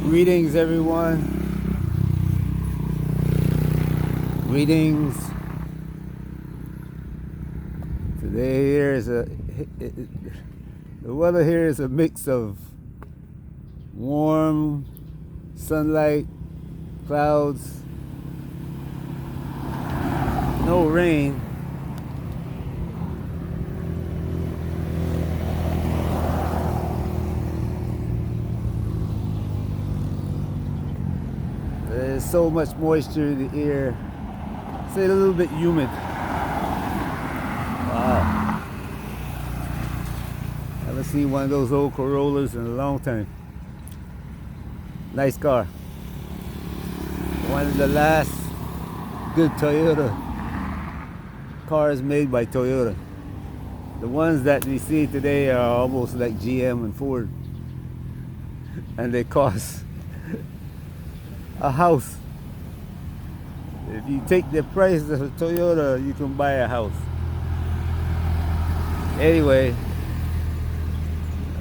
Greetings, everyone. Greetings. Today here is the weather here is a mix of warm sunlight, clouds, no rain. There's so much moisture in the air. It's a little bit humid. Wow. Haven't seen one of those old Corollas in a long time. Nice car. One of the last good Toyota cars made by Toyota. The ones that we see today are almost like GM and Ford. And they cost a house. If you take the price of a Toyota, you can buy a house. Anyway,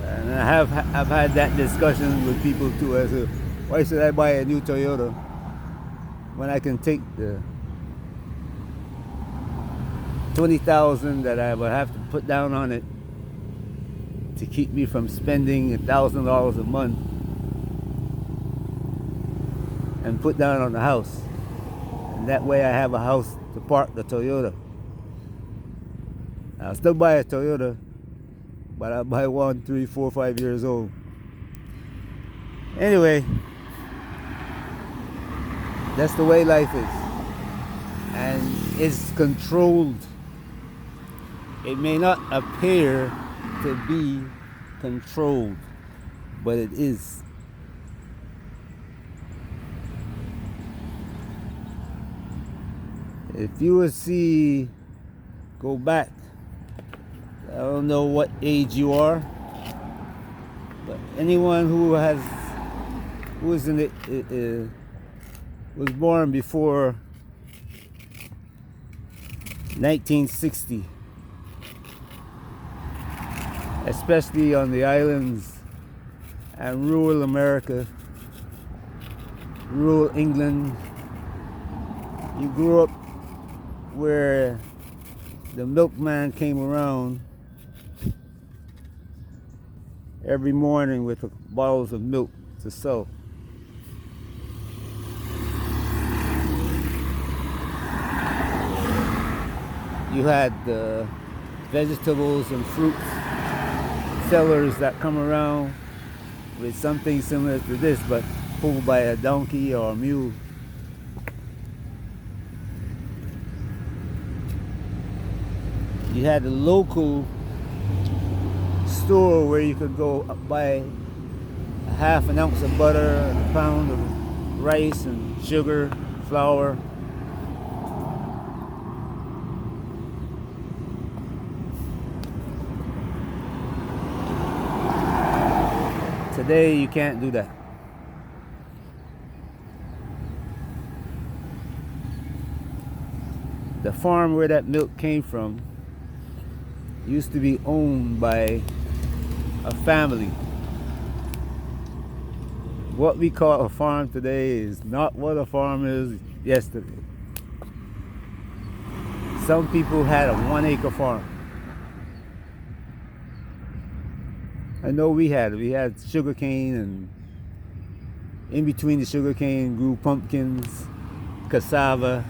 and I've had that discussion with people too. I said, why should I buy a new Toyota when I can take the $20,000 that I would have to put down on it to keep me from spending $1,000 a month and put down on the house. And that way I have a house to park the Toyota. I'll still buy a Toyota, but I'll buy one 3, 4, 5 years old. Anyway, that's the way life is. And it's controlled. It may not appear to be controlled, but it is. If you would go back, I don't know what age you are, but anyone who was born before 1960, especially on the islands and rural America, rural England, you grew up where the milkman came around every morning with bottles of milk to sell. You had the vegetables and fruits sellers that come around with something similar to this, but pulled by a donkey or a mule. You had a local store where you could go buy a half an ounce of butter, a pound of rice and sugar, flour. Today you can't do that. The farm where that milk came from used to be owned by a family. What we call a farm today is not what a farm is yesterday. Some people had a 1-acre farm. I know we had sugar cane, and in between the sugar cane grew pumpkins, cassava.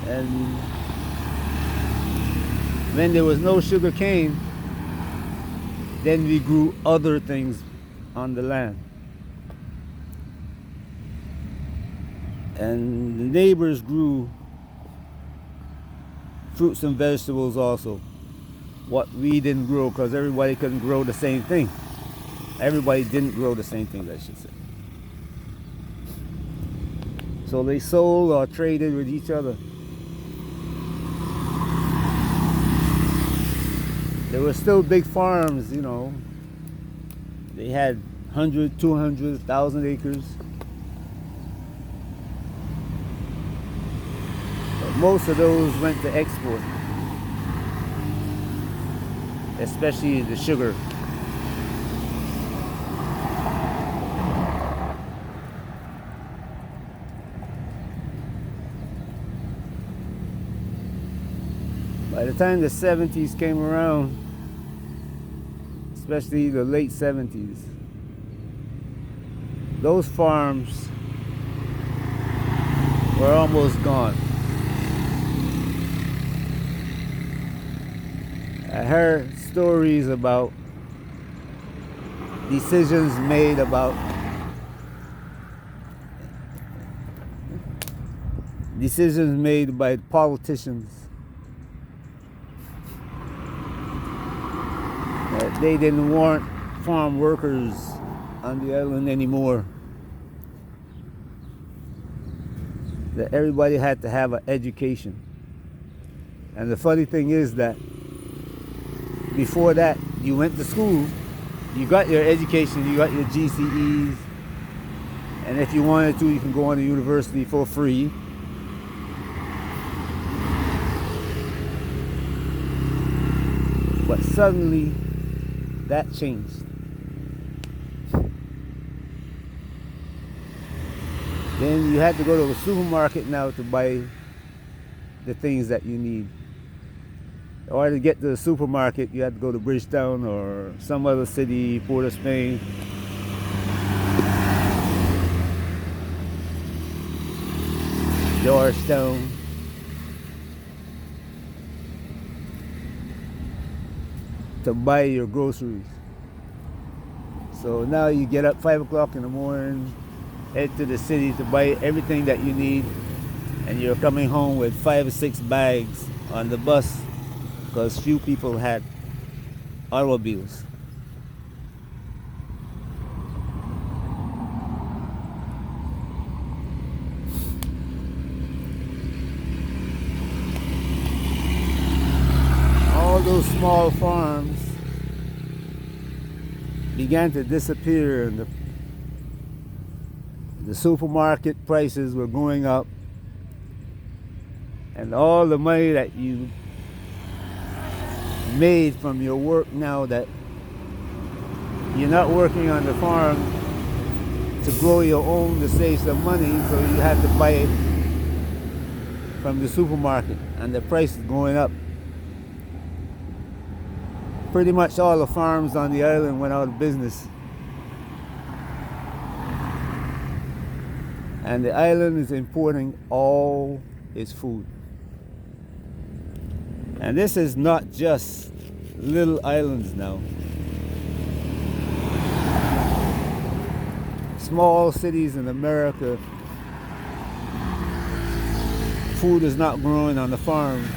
And when there was no sugar cane, then we grew other things on the land. And the neighbors grew fruits and vegetables also. What we didn't grow, because everybody couldn't grow the same thing. Everybody didn't grow the same things, I should say. So they sold or traded with each other. There were still big farms, you know. They had 100, 200, 1,000 acres. But most of those went to export, especially the sugar. time the 70s came around, especially the late 70s, those farms were almost gone. I heard stories about decisions made by politicians that they didn't want farm workers on the island anymore, that everybody had to have an education. And the funny thing is that before that, you went to school, you got your education, you got your GCEs, and if you wanted to, you can go on to university for free. But suddenly, that changed. Then you had to go to the supermarket now to buy the things that you need. In order to get to the supermarket, you had to go to Bridgetown or some other city, Port of Spain. Georgetown. To buy your groceries. So now you get up 5 o'clock in the morning, head to the city to buy everything that you need, and you're coming home with 5 or 6 bags on the bus because few people had automobiles. All those small farms began to disappear, and the supermarket prices were going up, and all the money that you made from your work, now that you're not working on the farm to grow your own to save some money, so you have to buy it from the supermarket, and the price is going up. Pretty much all the farms on the island went out of business. And the island is importing all its food. And this is not just little islands now. Small cities in America, food is not growing on the farms.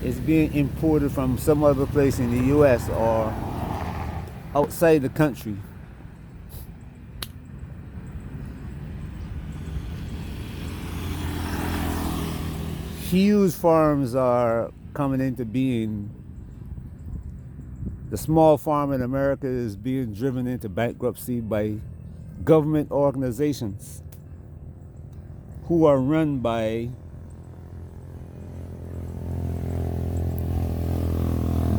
It's being imported from some other place in the US or outside the country. Huge farms are coming into being. The small farm in America is being driven into bankruptcy by government organizations who are run by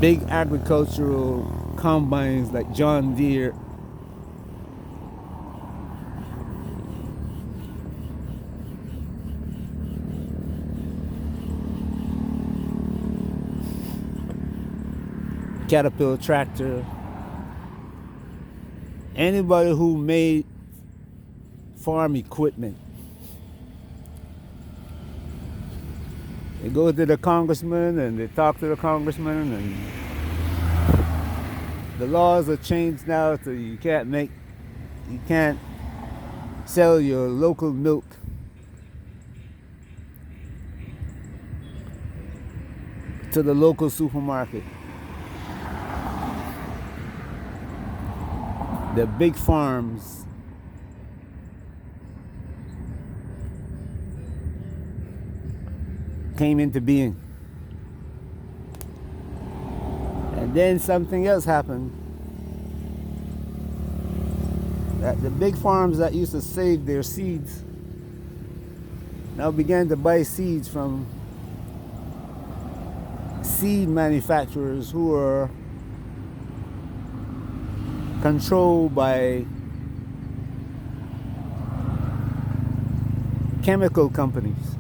big agricultural combines like John Deere. Caterpillar tractor. Anybody who made farm equipment. They go to the congressman and they talk to the congressman, and the laws are changed now so you can't sell your local milk to the local supermarket. The big farms came into being. And then something else happened. That the big farms that used to save their seeds now began to buy seeds from seed manufacturers who are controlled by chemical companies.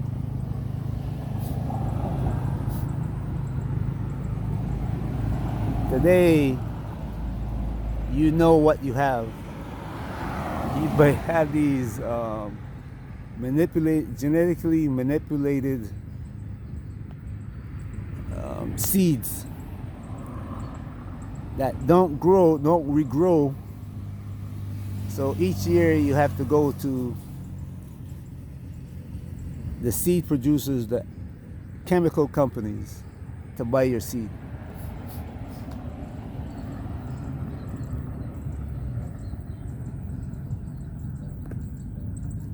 Today, you know what you have. You have these genetically manipulated seeds that don't regrow. So each year you have to go to the seed producers, the chemical companies, to buy your seed.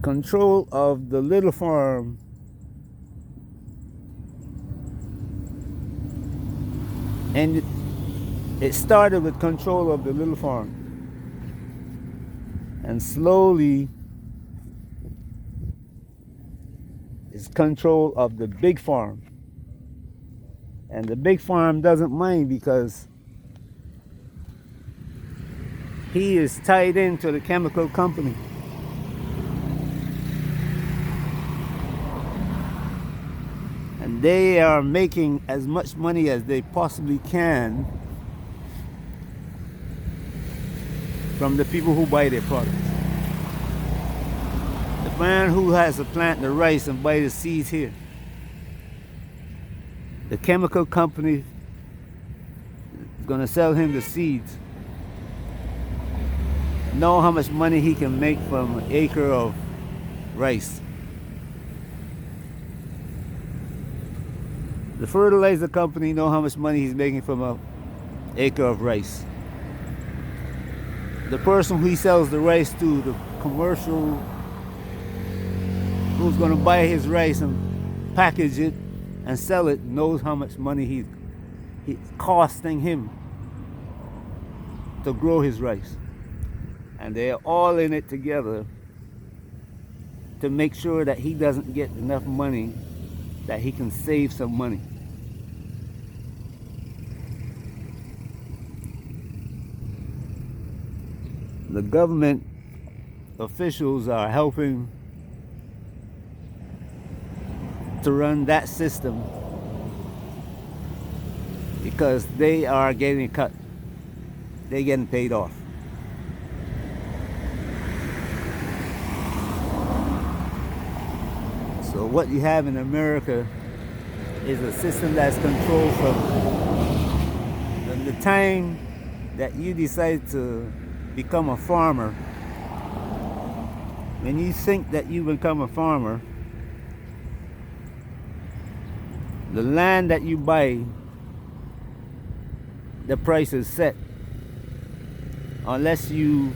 Control of the little farm and it started with control of the little farm, and slowly it's control of the big farm. And the big farm doesn't mind because he is tied into the chemical company. And they are making as much money as they possibly can from the people who buy their products. The man who has to plant the rice and buy the seeds here, the chemical company is going to sell him the seeds. Know how much money he can make from an acre of rice. The fertilizer company know how much money he's making from an acre of rice. The person who he sells the rice to, the commercial who's going to buy his rice and package it and sell it, knows how much money he's costing him to grow his rice. And they're all in it together to make sure that he doesn't get enough money that he can save some money. The government officials are helping to run that system because they are getting cut. They're getting paid off. So what you have in America is a system that's controlled from the time that you decide to become a farmer. When you think that you become a farmer, the land that you buy, the price is set. Unless you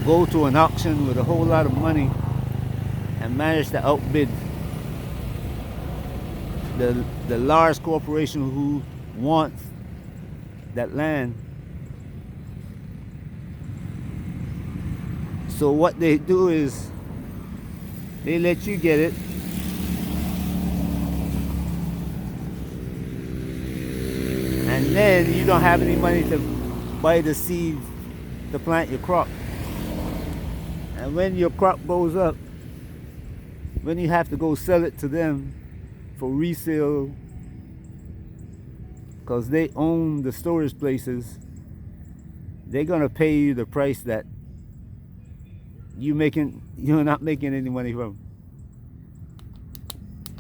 go to an auction with a whole lot of money and manage to outbid the large corporation who wants that land. So what they do is they let you get it, and then you don't have any money to buy the seeds to plant your crop. And when your crop goes up, when you have to go sell it to them for resale, because they own the storage places, they're gonna pay you the price that you're not making any money from.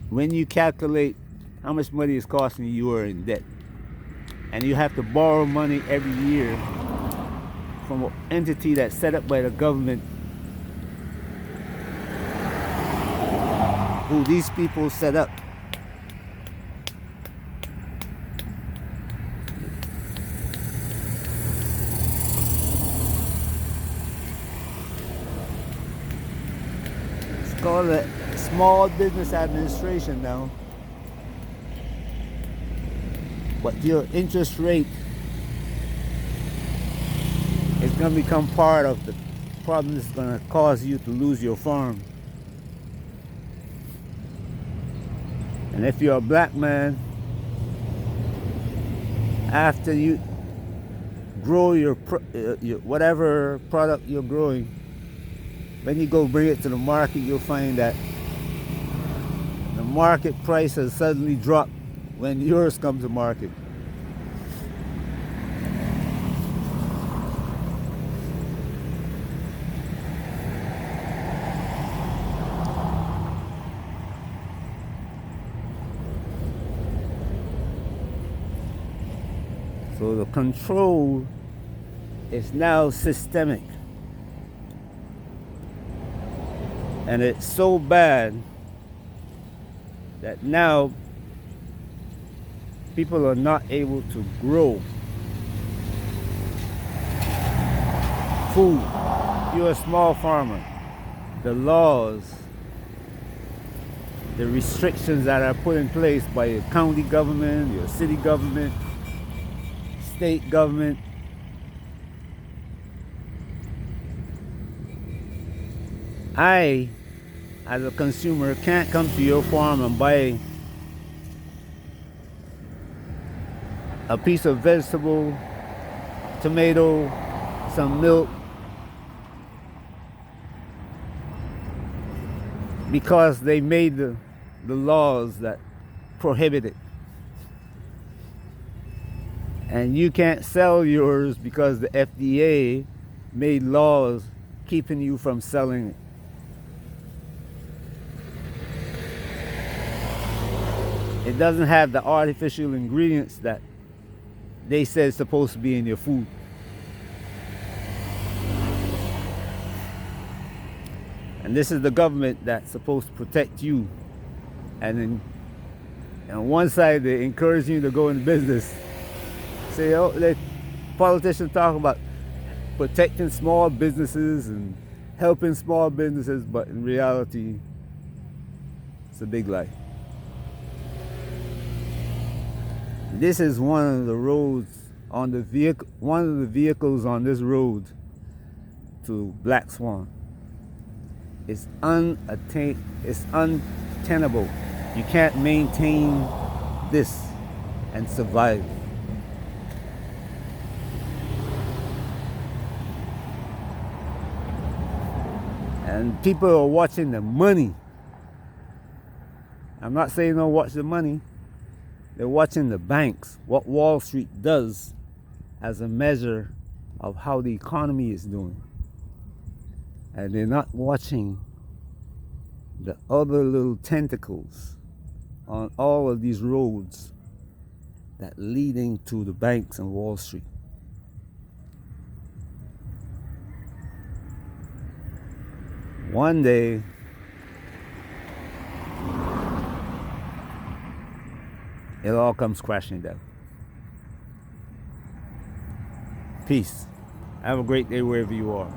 When you calculate how much money is costing you, you are in debt. And you have to borrow money every year from an entity that's set up by the government, who these people set up. It's called the Small Business Administration now. But your interest rate is going to become part of the problem that's going to cause you to lose your farm. And if you're a black man, after you grow your whatever product you're growing, when you go bring it to the market, you'll find that the market price has suddenly dropped when yours comes to market. So the control is now systemic. And it's so bad that now people are not able to grow food. You're a small farmer. The laws, the restrictions that are put in place by your county government, your city government, state government, I, as a consumer, can't come to your farm and buy a piece of vegetable, tomato, some milk, because they made the laws that prohibit it. And you can't sell yours because the FDA made laws keeping you from selling it. It doesn't have the artificial ingredients that they said is supposed to be in your food. And this is the government that's supposed to protect you. And then on one side, they encourage you to go into business. Say, oh, the politicians talk about protecting small businesses and helping small businesses, but in reality, it's a big lie. This is one of the roads on the vehicle, one of the vehicles on this road to Black Swan. It's it's untenable. You can't maintain this and survive. And people are watching the money. I'm not saying don't watch the money. They're watching the banks, what Wall Street does as a measure of how the economy is doing. And they're not watching the other little tentacles on all of these roads that leading to the banks and Wall Street. One day, it all comes crashing down. Peace. Have a great day wherever you are.